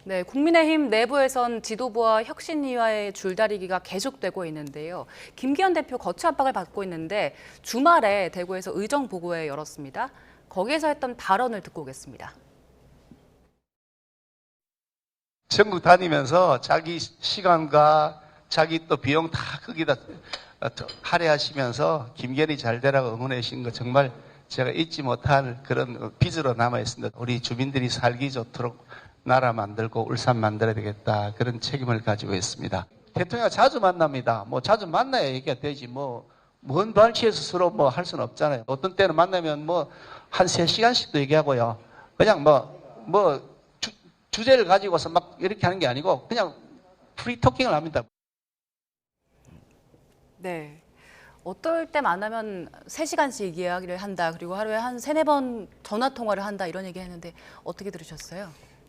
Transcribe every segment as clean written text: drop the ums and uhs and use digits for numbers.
네, 국민의힘 내부에선 지도부와 혁신위와의 줄다리기가 계속되고 있는데요. 김기현 대표 거취 압박을 받고 있는데 주말에 대구에서 의정 보고회 열었습니다. 거기에서 했던 발언을 듣고 오겠습니다. 전국 다니면서 자기 시간과 자기 또 비용 다 거기다 할애하시면서 김기현이 잘 되라고 응원해 주신 거 정말 제가 잊지 못할 그런 빚으로 남아 있습니다. 우리 주민들이 살기 좋도록 나라 만들고 울산 만들어야 되겠다. 그런 책임을 가지고 있습니다. 대통령과 자주 만납니다. 뭐 자주 만나야 얘기가 되지. 먼 발치에서 서로 할 수는 없잖아요. 어떤 때는 만나면 한 3시간씩도 얘기하고요. 그냥 주제를 가지고서 막 이렇게 하는 게 아니고 그냥 프리토킹을 합니다. 네. 어떨 때 만나면 3시간씩 이야기를 한다. 그리고 하루에 한 3-4번 전화 통화를 한다. 이런 얘기 했는데 어떻게 들으셨어요?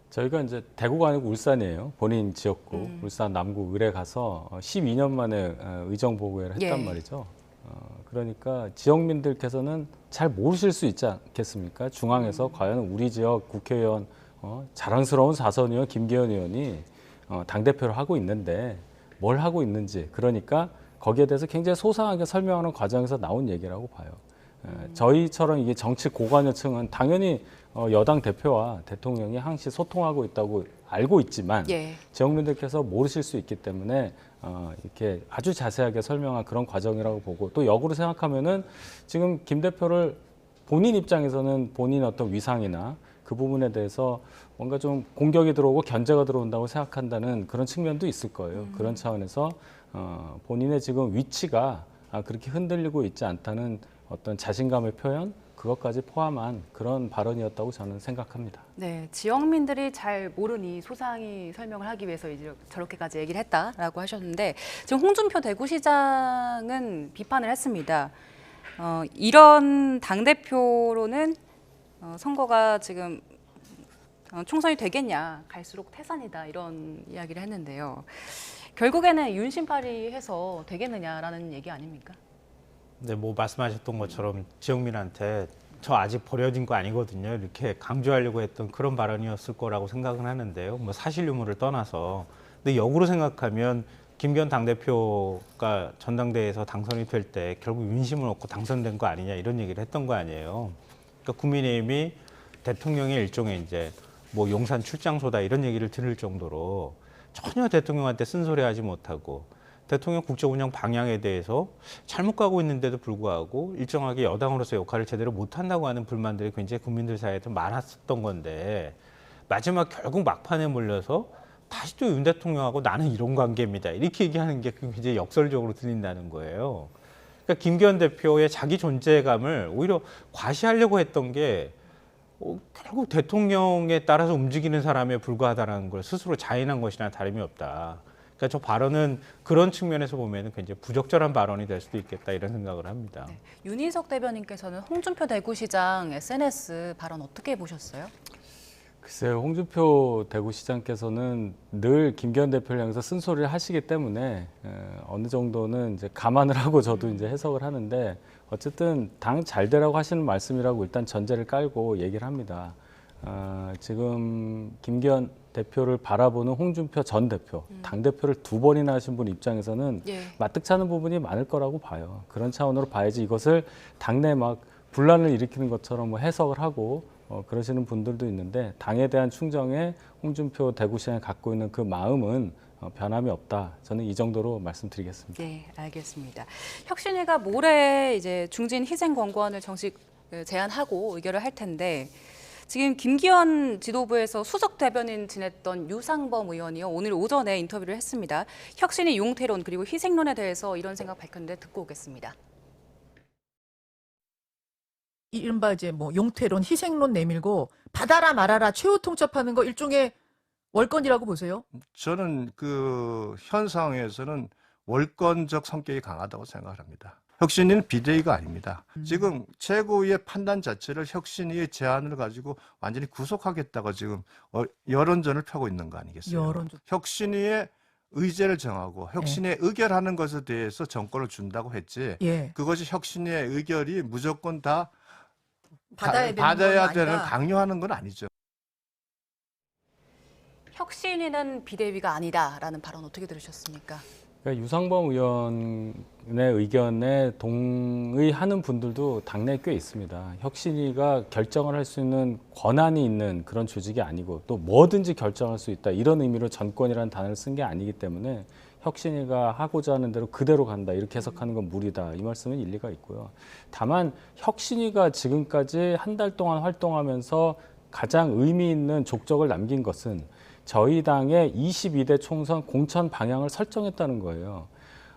저희가 이제 대구가 아니고 울산이에요. 본인 지역구 울산 남구 을에 가서 12년 만에 의정 보고회를 했단 말이죠. 그러니까 지역민들께서는 잘 모르실 수 있지 않겠습니까? 중앙에서 과연 우리 지역 국회의원 자랑스러운 사선 의원 김기현 의원이 당대표를 하고 있는데 뭘 하고 있는지, 그러니까 거기에 대해서 굉장히 소상하게 설명하는 과정에서 나온 얘기라고 봐요. 저희처럼 이게 정치 고관여층은 당연히 여당 대표와 대통령이 항시 소통하고 있다고 알고 있지만 지역민들께서 모르실 수 있기 때문에 이렇게 아주 자세하게 설명한 그런 과정이라고 보고, 또 역으로 생각하면은 지금 김 대표를 본인 입장에서는 본인 어떤 위상이나 그 부분에 대해서 뭔가 좀 공격이 들어오고 견제가 들어온다고 생각한다는 그런 측면도 있을 거예요. 그런 차원에서 본인의 지금 위치가 그렇게 흔들리고 있지 않다는 어떤 자신감의 표현, 그것까지 포함한 그런 발언이었다고 저는 생각합니다. 네, 지역민들이 잘 모르니 소상히 설명을 하기 위해서 이제 저렇게까지 얘기를 했다라고 하셨는데, 지금 홍준표 대구시장은 비판을 했습니다. 이런 당대표로는 선거가 지금 총선이 되겠냐, 갈수록 태산이다, 이런 이야기를 했는데요. 결국에는 윤심파리 해서 되겠느냐라는 얘기 아닙니까? 네, 말씀하셨던 것처럼 지역민한테 저 아직 버려진 거 아니거든요, 이렇게 강조하려고 했던 그런 발언이었을 거라고 생각은 하는데요. 사실 유무를 떠나서. 근데 역으로 생각하면 김기현 당대표가 전당대회에서 당선이 될 때 결국 윤심을 얻고 당선된 거 아니냐, 이런 얘기를 했던 거 아니에요. 그러니까 국민의힘이 대통령의 일종의 이제 용산 출장소다, 이런 얘기를 들을 정도로 전혀 대통령한테 쓴소리하지 못하고 대통령 국정 운영 방향에 대해서 잘못 가고 있는데도 불구하고 일정하게 여당으로서 역할을 제대로 못한다고 하는 불만들이 굉장히 국민들 사이에도 많았었던 건데, 마지막 결국 막판에 몰려서 다시 또 윤 대통령하고 나는 이런 관계입니다, 이렇게 얘기하는 게 굉장히 역설적으로 들린다는 거예요. 그러니까 김기현 대표의 자기 존재감을 오히려 과시하려고 했던 게 결국 대통령에 따라서 움직이는 사람에 불과하다는 걸 스스로 자인한 것이나 다름이 없다. 그러니까 저 발언은 그런 측면에서 보면 굉장히 부적절한 발언이 될 수도 있겠다, 이런 생각을 합니다. 네. 윤희석 대변인께서는 홍준표 대구시장 SNS 발언 어떻게 보셨어요? 글쎄요, 홍준표 대구시장께서는 늘 김기현 대표를 향해서 쓴소리를 하시기 때문에 어느 정도는 이제 감안을 하고 저도 이제 해석을 하는데, 어쨌든 당 잘 되라고 하시는 말씀이라고 일단 전제를 깔고 얘기를 합니다. 지금 김기현 대표를 바라보는 홍준표 전 대표, 당대표를 2번이나 하신 분 입장에서는 마뜩찮은 부분이 많을 거라고 봐요. 그런 차원으로 봐야지 이것을 당내 막 분란을 일으키는 것처럼 해석을 하고 그러시는 분들도 있는데, 당에 대한 충정에 홍준표 대구시장이 갖고 있는 그 마음은 변함이 없다. 저는 이 정도로 말씀드리겠습니다. 네, 알겠습니다. 혁신위가 모레 이제 중진 희생 권고안을 정식 제안하고 의결을 할 텐데, 지금 김기현 지도부에서 수석 대변인 지냈던 유상범 의원이요, 오늘 오전에 인터뷰를 했습니다. 혁신위 용태론 그리고 희생론에 대해서 이런 생각 밝혔는데 듣고 오겠습니다. 이른바 이제 용태론, 희생론 내밀고 받아라 말아라 최후 통첩하는 거 일종의 월권이라고 보세요? 저는 현 상황에서는 월권적 성격이 강하다고 생각합니다. 혁신위는 비대위가 아닙니다. 지금 최고위의 판단 자체를 혁신위의 제안을 가지고 완전히 구속하겠다고 지금 여론전을 펴고 있는 거 아니겠어요? 혁신위의 의제를 정하고 혁신위에 의결하는 것에 대해서 정권을 준다고 했지, 그것이 혁신위의 의결이 무조건 다 받아야 되는 강요하는 건 아니죠. 혁신위는 비대위가 아니다라는 발언 어떻게 들으셨습니까? 그러니까 유상범 의원의 의견에 동의하는 분들도 당내에 꽤 있습니다. 혁신위가 결정을 할 수 있는 권한이 있는 그런 조직이 아니고 또 뭐든지 결정할 수 있다 이런 의미로 전권이라는 단어를 쓴 게 아니기 때문에 혁신위가 하고자 하는 대로 그대로 간다 이렇게 해석하는 건 무리다 이 말씀은 일리가 있고요. 다만 혁신위가 지금까지 한 달 동안 활동하면서 가장 의미 있는 족적을 남긴 것은 저희 당의 22대 총선 공천 방향을 설정했다는 거예요.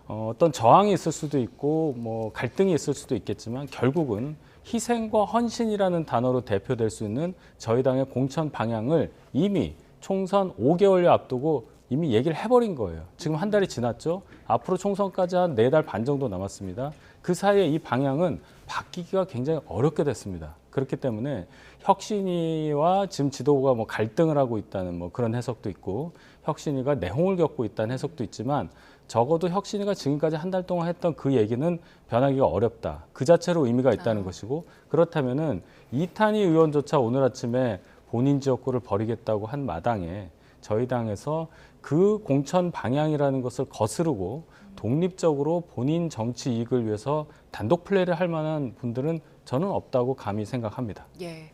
어떤 저항이 있을 수도 있고 뭐 갈등이 있을 수도 있겠지만 결국은 희생과 헌신이라는 단어로 대표될 수 있는 저희 당의 공천 방향을 이미 총선 5개월여 앞두고 이미 얘기를 해버린 거예요. 지금 한 달이 지났죠. 앞으로 총선까지 한 4달 반 정도 남았습니다. 그 사이에 이 방향은 바뀌기가 굉장히 어렵게 됐습니다. 그렇기 때문에 혁신위와 지금 지도부가 뭐 갈등을 하고 있다는 뭐 그런 해석도 있고 혁신위가 내홍을 겪고 있다는 해석도 있지만 적어도 혁신위가 지금까지 한 달 동안 했던 그 얘기는 변하기가 어렵다. 그 자체로 의미가 있다는 것이고 그렇다면은 이탄희 의원조차 오늘 아침에 본인 지역구를 버리겠다고 한 마당에 저희 당에서 그 공천 방향이라는 것을 거스르고 독립적으로 본인 정치 이익을 위해서 단독 플레이를 할 만한 분들은 저는 없다고 감히 생각합니다. 예.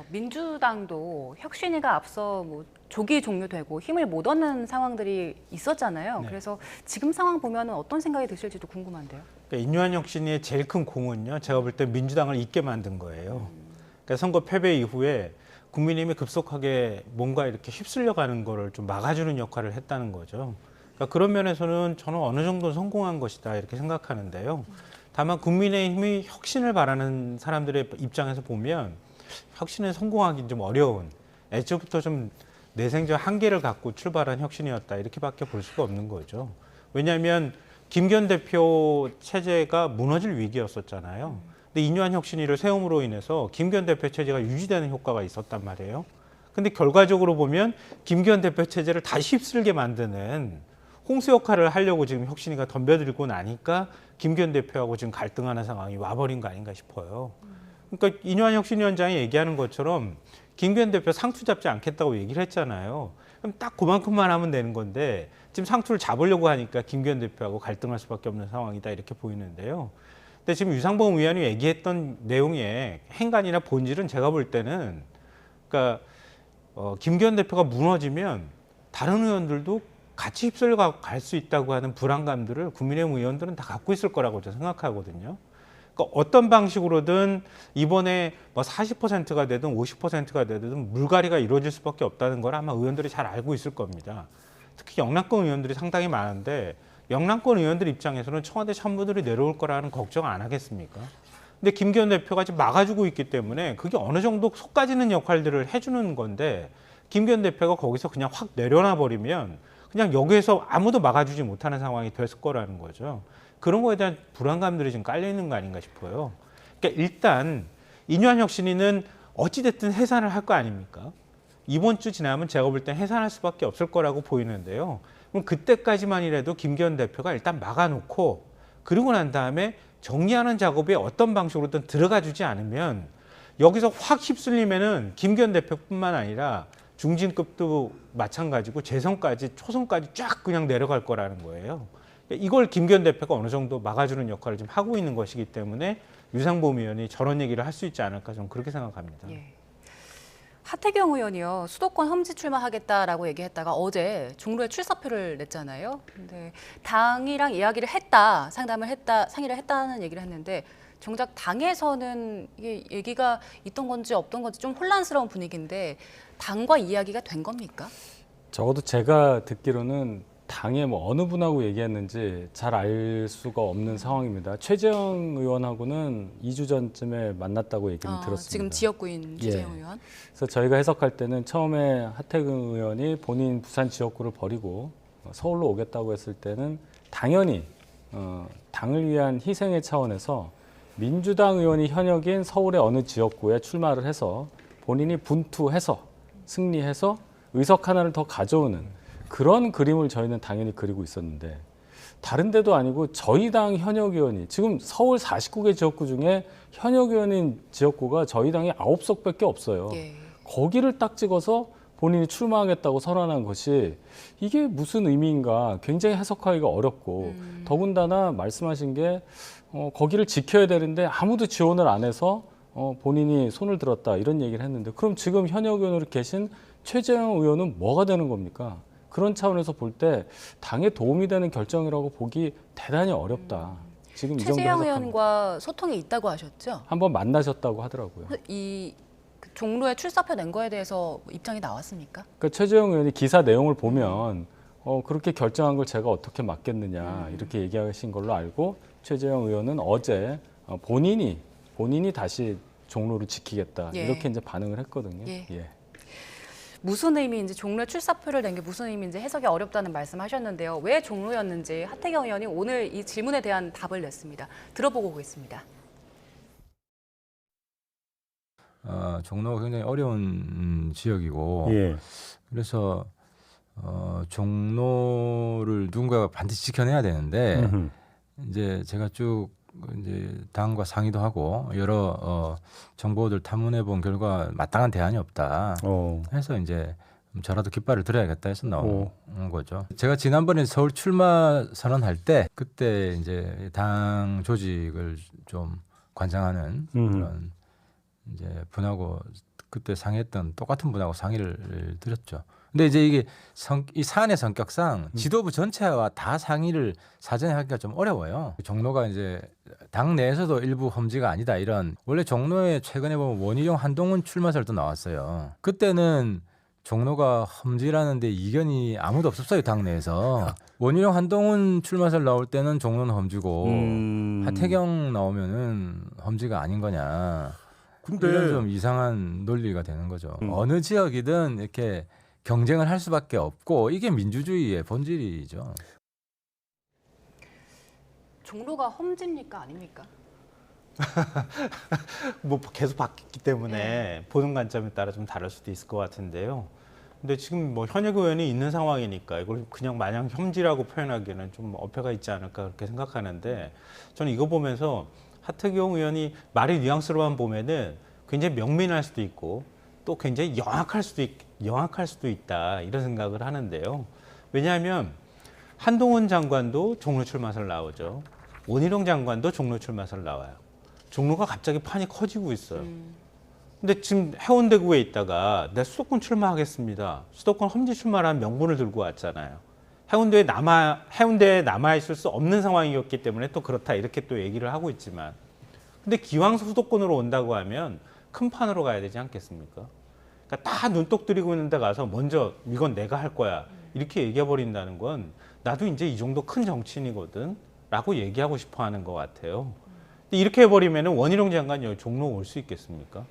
민주당도 혁신위가 앞서 뭐 조기 종료되고 힘을 못 얻는 상황들이 있었잖아요. 네. 그래서 지금 상황 보면 어떤 생각이 드실지도 궁금한데요. 그러니까 인유한 혁신위의 제일 큰 공은요. 제가 볼 때 민주당을 잊게 만든 거예요. 그러니까 선거 패배 이후에 국민의힘이 급속하게 뭔가 이렇게 휩쓸려가는 거를 좀 막아주는 역할을 했다는 거죠. 그러니까 그런 면에서는 저는 어느 정도 성공한 것이다 이렇게 생각하는데요. 다만 국민의힘이 혁신을 바라는 사람들의 입장에서 보면 혁신에 성공하기 좀 어려운 애초부터 좀 내생적 한계를 갖고 출발한 혁신이었다 이렇게밖에 볼 수가 없는 거죠. 왜냐하면 김기현 대표 체제가 무너질 위기였었잖아요. 근데 인유한 혁신위를 세움으로 인해서 김기현 대표 체제가 유지되는 효과가 있었단 말이에요. 근데 결과적으로 보면 김기현 대표 체제를 다시 휩쓸게 만드는 홍수 역할을 하려고 지금 혁신위가 덤벼들고 나니까 김기현 대표하고 지금 갈등하는 상황이 와버린 거 아닌가 싶어요. 그러니까 인유한 혁신위원장이 얘기하는 것처럼 김기현 대표 상투 잡지 않겠다고 얘기를 했잖아요. 그럼 딱 그만큼만 하면 되는 건데 지금 상투를 잡으려고 하니까 김기현 대표하고 갈등할 수밖에 없는 상황이다 이렇게 보이는데요. 근데 지금 유상범 의원이 얘기했던 내용의 행간이나 본질은 제가 볼 때는 그러니까 김기현 대표가 무너지면 다른 의원들도 같이 휩쓸려 갈 수 있다고 하는 불안감들을 국민의힘 의원들은 다 갖고 있을 거라고 저는 생각하거든요. 그러니까 어떤 방식으로든 이번에 뭐 40%가 되든 50%가 되든 물갈이가 이루어질 수밖에 없다는 걸 아마 의원들이 잘 알고 있을 겁니다. 특히 영남권 의원들이 상당히 많은데 영남권 의원들 입장에서는 청와대 참모들이 내려올 거라는 걱정 안 하겠습니까? 근데 김기현 대표가 지금 막아주고 있기 때문에 그게 어느 정도 속까지는 역할들을 해주는 건데 김기현 대표가 거기서 그냥 확 내려놔 버리면 그냥 여기에서 아무도 막아주지 못하는 상황이 됐을 거라는 거죠. 그런 거에 대한 불안감들이 지금 깔려 있는 거 아닌가 싶어요. 그러니까 일단 인유한 혁신위는 어찌됐든 해산을 할 거 아닙니까? 이번 주 지나면 제가 볼 땐 해산할 수밖에 없을 거라고 보이는데요. 그럼 그때까지만이라도 김기현 대표가 일단 막아놓고 그러고 난 다음에 정리하는 작업에 어떤 방식으로든 들어가 주지 않으면 여기서 확 휩쓸리면은 김기현 대표뿐만 아니라 중진급도 마찬가지고 재선까지 초선까지 쫙 그냥 내려갈 거라는 거예요. 이걸 김기현 대표가 어느 정도 막아주는 역할을 지금 하고 있는 것이기 때문에 유상범 의원이 저런 얘기를 할 수 있지 않을까 저는 그렇게 생각합니다. 예. 하태경 의원이요. 수도권 험지 출마하겠다라고 얘기했다가 어제 종로에 출사표를 냈잖아요. 근데 당이랑 이야기를 했다, 상담을 했다, 상의를 했다는 얘기를 했는데 정작 당에서는 이게 얘기가 있던 건지 없던 건지 좀 혼란스러운 분위기인데 당과 이야기가 된 겁니까? 적어도 제가 듣기로는 당에 뭐 어느 분하고 얘기했는지 잘 알 수가 없는 상황입니다. 최재형 의원하고는 2주 전쯤에 만났다고 얘기는 들었습니다. 지금 지역구인 최재형 의원. 그래서 저희가 해석할 때는 처음에 하태경 의원이 본인 부산 지역구를 버리고 서울로 오겠다고 했을 때는 당연히 당을 위한 희생의 차원에서 민주당 의원이 현역인 서울의 어느 지역구에 출마를 해서 본인이 분투해서 승리해서 의석 하나를 더 가져오는 그런 그림을 저희는 당연히 그리고 있었는데 다른 데도 아니고 저희 당 현역 의원이 지금 서울 49개 지역구 중에 현역 의원인 지역구가 저희 당이 9석밖에 없어요. 예. 거기를 딱 찍어서 본인이 출마하겠다고 선언한 것이 이게 무슨 의미인가 굉장히 해석하기가 어렵고 더군다나 말씀하신 게 거기를 지켜야 되는데 아무도 지원을 안 해서 본인이 손을 들었다 이런 얘기를 했는데 그럼 지금 현역 의원으로 계신 최재형 의원은 뭐가 되는 겁니까? 그런 차원에서 볼 때 당에 도움이 되는 결정이라고 보기 대단히 어렵다. 지금 이 정도 최재형 해석하면. 의원과 소통이 있다고 하셨죠? 한번 만나셨다고 하더라고요. 이 종로에 출사표 낸 거에 대해서 입장이 나왔습니까? 그러니까 최재형 의원이 기사 내용을 보면 그렇게 결정한 걸 제가 어떻게 막겠느냐 이렇게 얘기하신 걸로 알고 최재형 의원은 어제 본인이 다시 종로를 지키겠다 예. 이렇게 이제 반응을 했거든요. 예. 예. 무슨 의미인지 종로에 출사표를 낸 게 무슨 의미인지 해석이 어렵다는 말씀하셨는데요. 왜 종로였는지 하태경 의원이 오늘 이 질문에 대한 답을 냈습니다. 들어보고 오겠습니다. 종로가 굉장히 어려운 지역이고 예. 그래서 종로를 누군가가 반드시 지켜내야 되는데 이제 제가 쭉 이제 당과 상의도 하고 여러 정보들 탐문해 본 결과 마땅한 대안이 없다. 해서 이제 저라도 깃발을 들어야겠다 해서 나온 거죠. 제가 지난번에 서울 출마 선언할 때 그때 이제 당 조직을 좀 관장하는 그런 이제 분하고 그때 상의했던 똑같은 분하고 상의를 드렸죠. 근데 이제 이게 이 사안의 성격상 지도부 전체와 다 상의를 사전에 하기가 좀 어려워요. 종로가 이제 당 내에서도 일부 험지가 아니다 이런 원래 종로에 최근에 보면 원희룡 한동훈 출마설도 나왔어요. 그때는 종로가 험지라는데 이견이 아무도 없었어요 당 내에서. 원희룡 한동훈 출마설 나올 때는 종로는 험지고 하태경 나오면은 험지가 아닌 거냐. 근데 이런 좀 이상한 논리가 되는 거죠. 어느 지역이든 이렇게 경쟁을 할 수밖에 없고 이게 민주주의의 본질이죠. 종로가 험지입니까 아닙니까? 뭐 계속 바뀌기 때문에 보는 관점에 따라 좀 다를 수도 있을 것 같은데요. 근데 지금 뭐 현역 의원이 있는 상황이니까 이걸 그냥 마냥 혐지라고 표현하기에는 좀 어폐가 있지 않을까 그렇게 생각하는데 저는 이거 보면서 하태경 의원이 말의 뉘앙스로만 보면은 굉장히 명민할 수도 있고 또 굉장히 영악할 수도 있다 이런 생각을 하는데요. 왜냐하면 한동훈 장관도 종로 출마설 나오죠. 원희룡 장관도 종로 출마설 나와요. 종로가 갑자기 판이 커지고 있어요. 근데 지금 해운대구에 있다가 내가 수도권 출마하겠습니다. 수도권 험지 출마라는 명분을 들고 왔잖아요. 해운대에 남아 있을 수 없는 상황이었기 때문에 또 그렇다 이렇게 또 얘기를 하고 있지만 근데 기왕 수도권으로 온다고 하면 큰 판으로 가야 되지 않겠습니까? 그러니까 다 눈독 들이고 있는 데 가서 먼저 이건 내가 할 거야 이렇게 얘기해 버린다는 건 나도 이제 이 정도 큰 정치인이거든 라고 얘기하고 싶어 하는 것 같아요. 근데 이렇게 해버리면 원희룡 장관이 여기 종로 올 수 있겠습니까?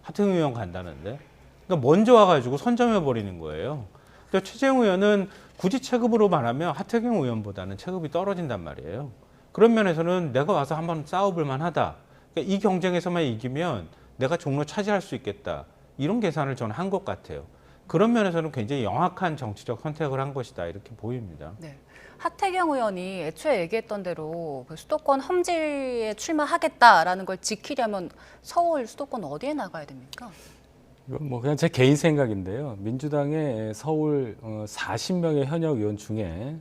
하태경 의원 간다는데. 그러니까 먼저 와가지고 선점해 버리는 거예요. 근데 최재형 의원은 굳이 체급으로 말하면 하태경 의원보다는 체급이 떨어진단 말이에요. 그런 면에서는 내가 와서 한번 싸워볼 만하다. 그러니까 이 경쟁에서만 이기면 내가 종로 차지할 수 있겠다. 이런 계산을 저는 한 것 같아요. 그런 면에서는 굉장히 영악한 정치적 선택을 한 것이다. 이렇게 보입니다. 네. 하태경 의원이 애초에 얘기했던 대로 그 수도권 험지에 출마하겠다라는 걸 지키려면 서울 수도권 어디에 나가야 됩니까? 이건 뭐 그냥 제 개인 생각인데요. 민주당의 서울 40명의 현역 의원 중에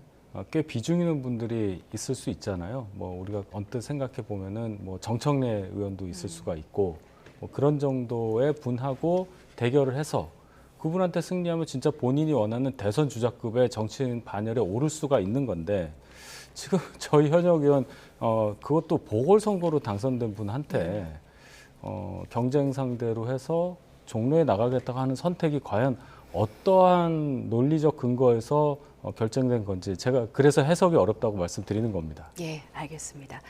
꽤 비중 있는 분들이 있을 수 있잖아요. 뭐 우리가 언뜻 생각해 보면은 뭐 정청래 의원도 있을 수가 있고 뭐 그런 정도의 분하고 대결을 해서 그분한테 승리하면 진짜 본인이 원하는 대선 주자급의 정치인 반열에 오를 수가 있는 건데 지금 저희 현역 의원 그것도 보궐선거로 당선된 분한테 경쟁 상대로 해서 종로에 나가겠다고 하는 선택이 과연 어떠한 논리적 근거에서 결정된 건지 제가 그래서 해석이 어렵다고 말씀드리는 겁니다. 예, 알겠습니다.